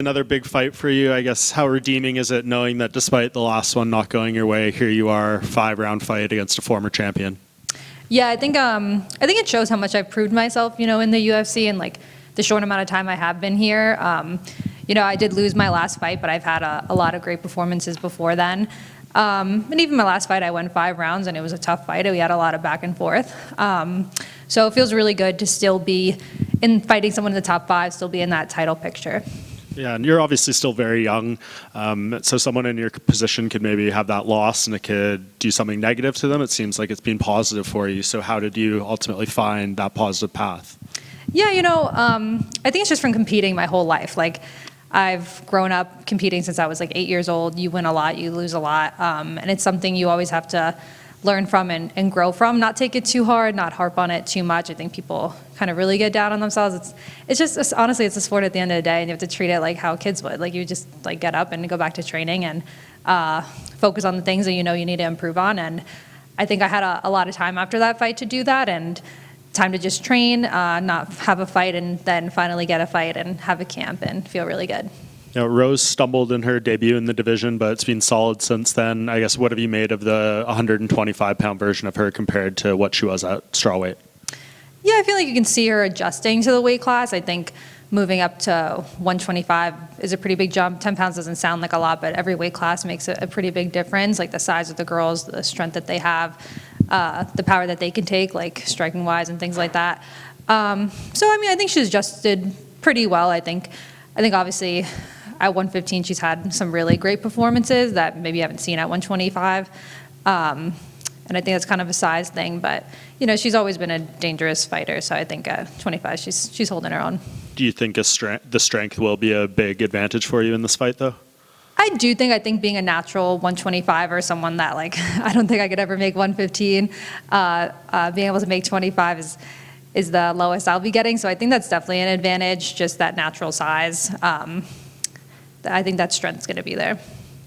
Another big fight for you. I guess how redeeming is it knowing that despite the last one not going your way, here you are, 5-round fight against a former champion? Yeah, I think it shows how much I've proved myself, in the UFC and like the short amount of time I have been here. I did lose my last fight, but I've had a lot of great performances before then. And even my last fight, I won 5 rounds, and it was a tough fight. We had a lot of back and forth. So it feels really good to still be in fighting someone in the top 5, still be in that title picture. Yeah, and you're obviously still very young, so someone in your position could maybe have that loss and it could do something negative to them. It seems like it's been positive for you. So how did you ultimately find that positive path? Yeah, I think it's just from competing my whole life. Like, I've grown up competing since I was like 8 years old. You win a lot, you lose a lot, and it's something you always have to learn from and grow from. Not take it too hard, not harp on it too much. I think people kind of really get down on themselves. Honestly, it's a sport at the end of the day, and you have to treat it like how kids would. Like, you just like get up and go back to training and focus on the things that you need to improve on. And I think I had a lot of time after that fight to do that, and time to just train, not have a fight, and then finally get a fight and have a camp and feel really good. Rose stumbled in her debut in the division, but it's been solid since then. I guess, what have you made of the 125-pound version of her compared to what she was at strawweight? Yeah, I feel like you can see her adjusting to the weight class. I think moving up to 125 is a pretty big jump. 10 pounds doesn't sound like a lot, but every weight class makes a pretty big difference, like the size of the girls, the strength that they have, the power that they can take, like striking-wise and things like that. I think she's adjusted pretty well. I think obviously at 115 she's had some really great performances that maybe you haven't seen at 125. And I think that's kind of a size thing, but she's always been a dangerous fighter, so I think at 25 she's holding her own. Do you think the strength will be a big advantage for you in this fight, though? I think being a natural 125 or someone that I don't think I could ever make 115, being able to make 25 is the lowest I'll be getting, so I think that's definitely an advantage, just that natural size. I think that strength's going to be there.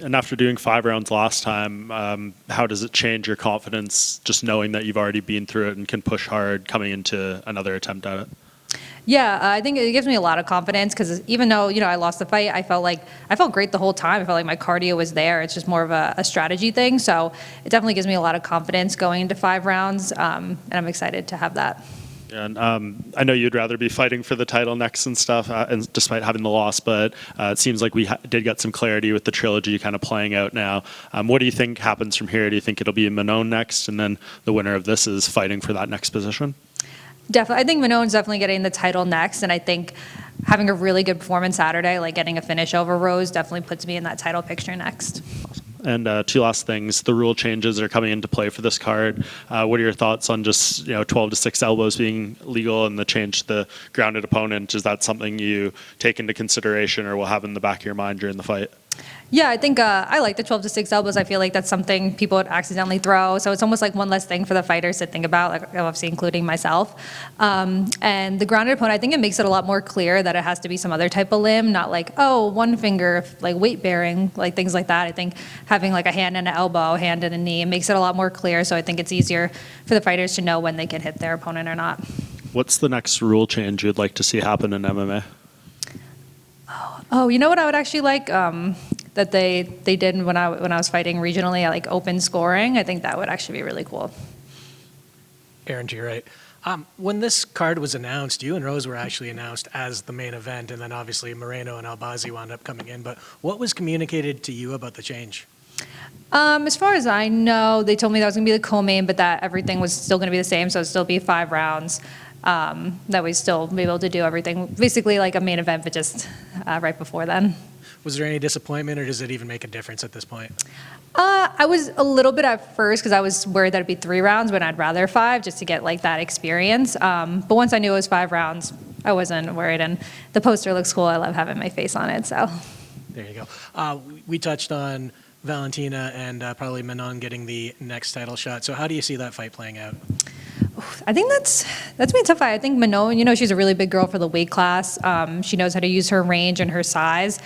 And after doing 5 rounds last time, how does it change your confidence just knowing that you've already been through it and can push hard coming into another attempt at it? Yeah, I think it gives me a lot of confidence because even though, I lost the fight, I felt great the whole time. I felt like my cardio was there. It's just more of a strategy thing. So it definitely gives me a lot of confidence going into 5 rounds, and I'm excited to have that. And I know you'd rather be fighting for the title next and stuff, and despite having the loss, but it seems like we did get some clarity with the trilogy kind of playing out now. What do you think happens from here? Do you think it'll be Manon next, and then the winner of this is fighting for that next position? Definitely. I think Manon's definitely getting the title next, and I think having a really good performance Saturday, like getting a finish over Rose, definitely puts me in that title picture next. Awesome. And 2 last things. The rule changes are coming into play for this card. What are your thoughts on just 12 to 6 elbows being legal and the change to the grounded opponent? Is that something you take into consideration or will have in the back of your mind during the fight? Yeah, I think I like the 12 to 6 elbows. I feel like that's something people would accidentally throw. So it's almost like one less thing for the fighters to think about, like obviously including myself. And the grounded opponent, I think it makes it a lot more clear that it has to be some other type of limb, not like, one finger, like weight bearing, like things like that. I think having like a hand and an elbow, hand and a knee, it makes it a lot more clear. So I think it's easier for the fighters to know when they can hit their opponent or not. What's the next rule change you'd like to see happen in MMA? Oh, you know what I would actually like? That they did when I was fighting regionally, like open scoring. I think that would actually be really cool. Erin, to your right. When this card was announced, you and Rose were actually announced as the main event, and then obviously Moreno and Albazi wound up coming in. But what was communicated to you about the change? As far as I know, they told me that was going to be the co-main, but that everything was still going to be the same, so it'd still be 5 rounds. That we'd still be able to do everything, basically like a main event, but just right before then. Was there any disappointment, or does it even make a difference at this point? I was a little bit at first because I was worried that it'd be 3 rounds, but I'd rather 5 just to get like that experience. But once I knew it was 5 rounds, I wasn't worried, and the poster looks cool. I love having my face on it. So there you go. We touched on Valentina and probably Manon getting the next title shot. So how do you see that fight playing out? I think that's been a tough fight. I think Manon, she's a really big girl for the weight class. She knows how to use her range and her size.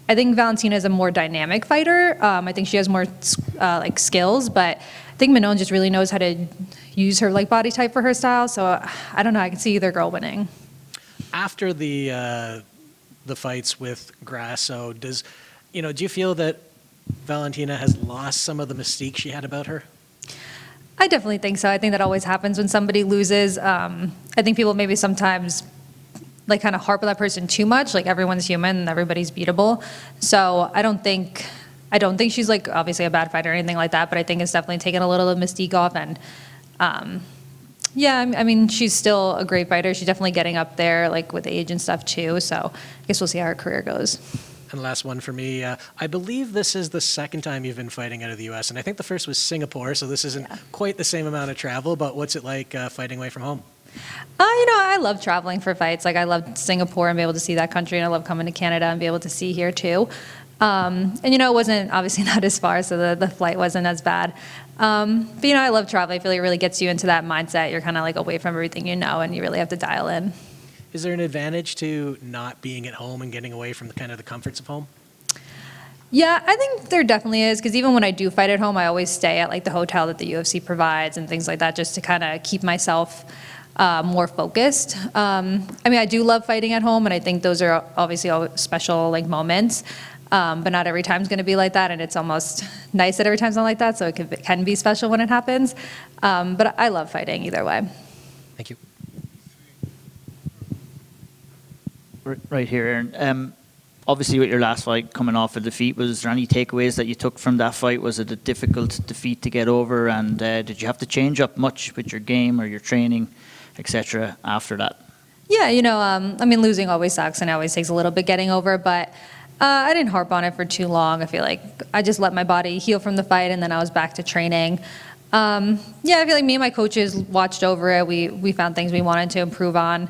I think Valentina is a more dynamic fighter. I think she has more skills, but I think Manon just really knows how to use her body type for her style. So I don't know. I can see either girl winning. After the the fights with Grasso. Do you feel that Valentina has lost some of the mystique she had about her? I definitely think so. I think that always happens when somebody loses. I think people maybe sometimes like kind of harp on that person too much. Like everyone's human and everybody's beatable. So I don't think she's like obviously a bad fighter or anything like that, but I think it's definitely taken a little of the mystique off. And yeah, I mean, she's still a great fighter. She's definitely getting up there like with age and stuff too. So I guess we'll see how her career goes. And last one for me, I believe this is the second time you've been fighting out of the U.S., and I think the first was Singapore, so this isn't quite the same amount of travel, but what's it like fighting away from home? I love traveling for fights. Like I love Singapore and be able to see that country, and I love coming to Canada and be able to see here too. And it wasn't obviously not as far, so the flight wasn't as bad. But I love traveling. I feel like it really gets you into that mindset. You're kind of like away from everything and you really have to dial in. Is there an advantage to not being at home and getting away from the comforts of home? Yeah, I think there definitely is, because even when I do fight at home, I always stay at like the hotel that the UFC provides and things like that, just to kind of keep myself more focused. I do love fighting at home, and I think those are obviously all special like moments, but not every time's going to be like that, and it's almost nice that every time's not like that, so it can be special when it happens. But I love fighting either way. Thank you. Right here, Erin. Obviously, with your last fight coming off a defeat, was there any takeaways that you took from that fight? Was it a difficult defeat to get over? And did you have to change up much with your game or your training, etc. after that? Yeah, losing always sucks and it always takes a little bit getting over, but I didn't harp on it for too long. I feel like I just let my body heal from the fight, and then I was back to training. I feel like me and my coaches watched over it. We found things we wanted to improve on.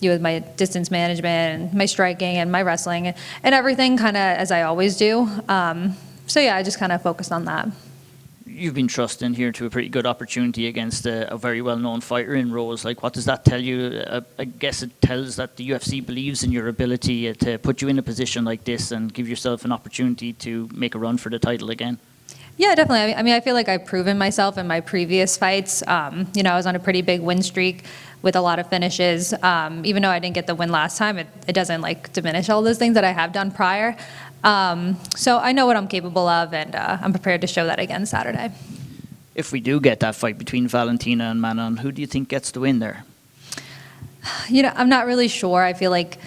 With my distance management and my striking and my wrestling and everything kind of as I always do. I just kind of focused on that. You've been thrust in here to a pretty good opportunity against a very well-known fighter in Rose. Like, what does that tell you? I guess it tells that the UFC believes in your ability to put you in a position like this and give yourself an opportunity to make a run for the title again. Yeah, definitely. I feel like I've proven myself in my previous fights. I was on a pretty big win streak with a lot of finishes. Even though I didn't get the win last time, it doesn't like diminish all those things that I have done prior. So I know what I'm capable of, and I'm prepared to show that again Saturday. If we do get that fight between Valentina and Manon, who do you think gets the win there? I'm not really sure. I feel like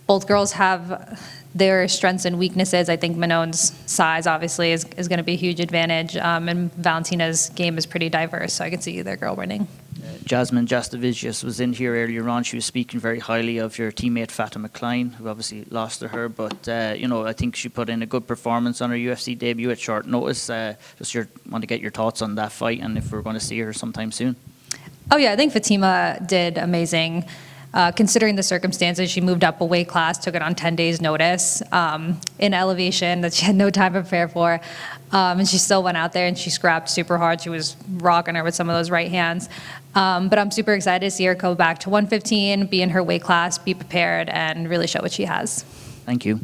both girls have their strengths and weaknesses. I think Manon's size obviously is going to be a huge advantage, and Valentina's game is pretty diverse, so I can see either girl winning. Jasmine Jastovicius was in here earlier on. She was speaking very highly of your teammate Fatima Klein, who obviously lost to her, but I think she put in a good performance on her UFC debut at short notice. Want to get your thoughts on that fight, and if we're going to see her sometime soon. Oh yeah, I think Fatima did amazing. Considering the circumstances, she moved up a weight class, took it on 10 days notice in elevation that she had no time to prepare for. And she still went out there and she scrapped super hard. She was rocking her with some of those right hands. But I'm super excited to see her go back to 115, be in her weight class, be prepared, and really show what she has. Thank you.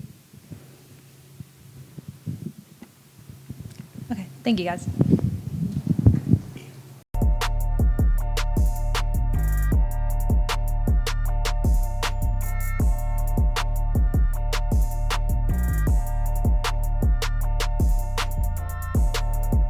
Okay, thank you guys.